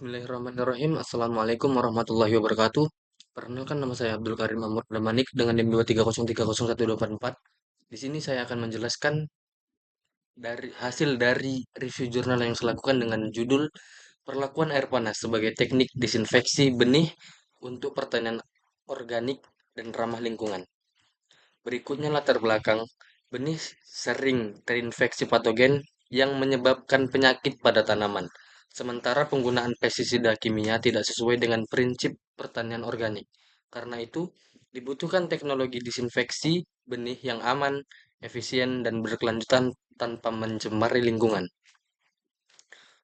Bismillahirrahmanirrahim. Assalamualaikum warahmatullahi wabarakatuh. Perkenalkan, nama saya Abdul Karim Amr Damanik dengan NIM 230301284. Di sini saya akan menjelaskan hasil dari review jurnal yang saya lakukan dengan judul Perlakuan air panas sebagai teknik disinfeksi benih untuk pertanian organik dan ramah lingkungan. Berikutnya latar belakang. Benih sering terinfeksi patogen yang menyebabkan penyakit pada tanaman. Sementara penggunaan pestisida kimia tidak sesuai dengan prinsip pertanian organik. Karena itu, dibutuhkan teknologi disinfeksi benih yang aman, efisien, dan berkelanjutan tanpa mencemari lingkungan.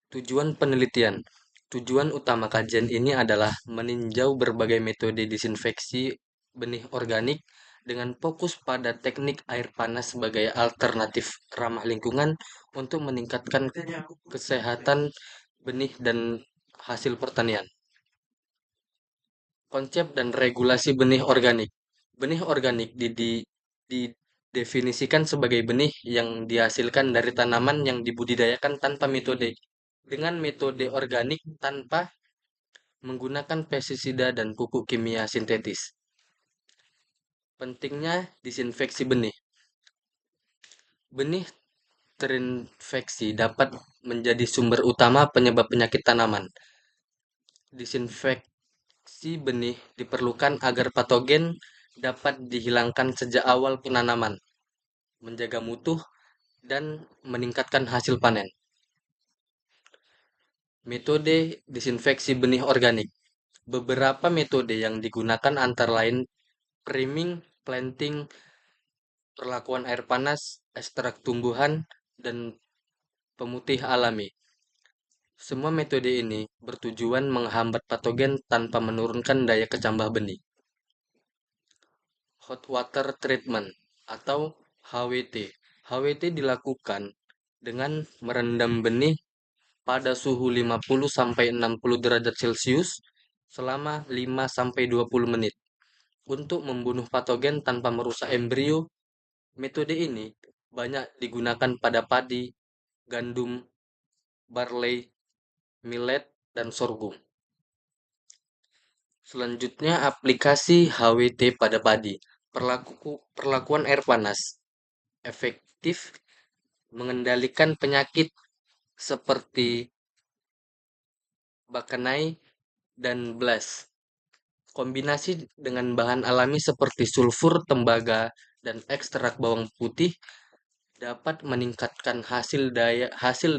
Tujuan penelitian. Tujuan utama kajian ini adalah meninjau berbagai metode disinfeksi benih organik dengan fokus pada teknik air panas sebagai alternatif ramah lingkungan untuk meningkatkan kesehatan benih dan hasil pertanian. Konsep dan regulasi benih organik. Benih organik didefinisikan sebagai benih yang dihasilkan dari tanaman yang dibudidayakan tanpa metode dengan metode organik tanpa menggunakan pestisida dan pupuk kimia sintetis. Pentingnya disinfeksi benih. Benih terinfeksi dapat menjadi sumber utama penyebab penyakit tanaman. Disinfeksi benih diperlukan agar patogen dapat dihilangkan sejak awal penanaman, menjaga mutu, dan meningkatkan hasil panen. Metode disinfeksi benih organik. Beberapa metode yang digunakan antara lain priming, planting, perlakuan air panas, ekstrak tumbuhan, dan pemutih alami. Semua metode ini bertujuan menghambat patogen tanpa menurunkan daya kecambah benih. Hot water treatment atau HWT. HWT dilakukan dengan merendam benih pada suhu 50-60 derajat Celcius selama 5-20 menit untuk membunuh patogen tanpa merusak embrio. Metode ini banyak digunakan pada padi, gandum, barley, millet, dan sorghum. Selanjutnya, aplikasi HWT pada padi. Perlakuan air panas efektif mengendalikan penyakit seperti bakanai dan blast. Kombinasi dengan bahan alami seperti sulfur, tembaga, dan ekstrak bawang putih dapat meningkatkan hasil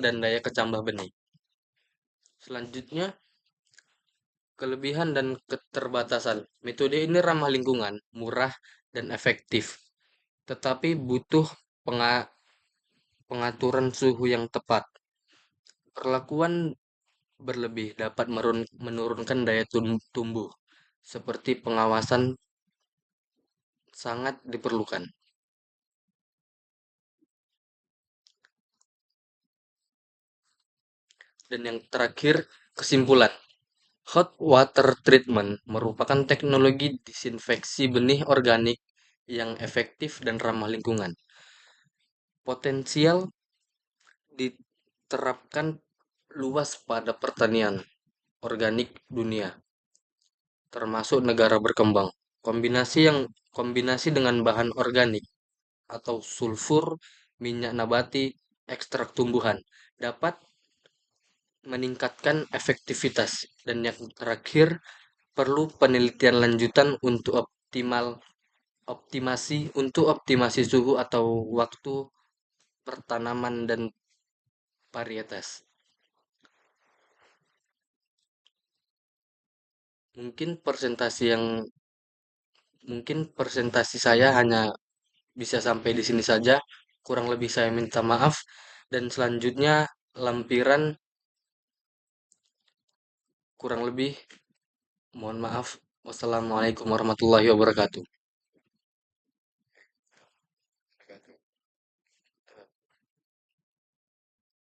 dan daya kecambah benih. Selanjutnya, kelebihan dan keterbatasan. Metode ini ramah lingkungan, murah, dan efektif, tetapi butuh pengaturan suhu yang tepat. Perlakuan berlebih dapat menurunkan daya tumbuh, seperti pengawasan sangat diperlukan. Dan yang terakhir, kesimpulan. Hot water treatment merupakan teknologi disinfeksi benih organik yang efektif dan ramah lingkungan. Potensial diterapkan luas pada pertanian organik dunia, termasuk negara berkembang. Kombinasi dengan bahan organik atau sulfur, minyak nabati, ekstrak tumbuhan dapat meningkatkan efektivitas. Dan yang terakhir, perlu penelitian lanjutan untuk optimasi suhu atau waktu pertanaman dan varietas. Mungkin presentasi saya hanya bisa sampai di sini saja. Kurang lebih saya minta maaf, dan selanjutnya lampiran kurang lebih mohon maaf. Wassalamualaikum warahmatullahi wabarakatuh.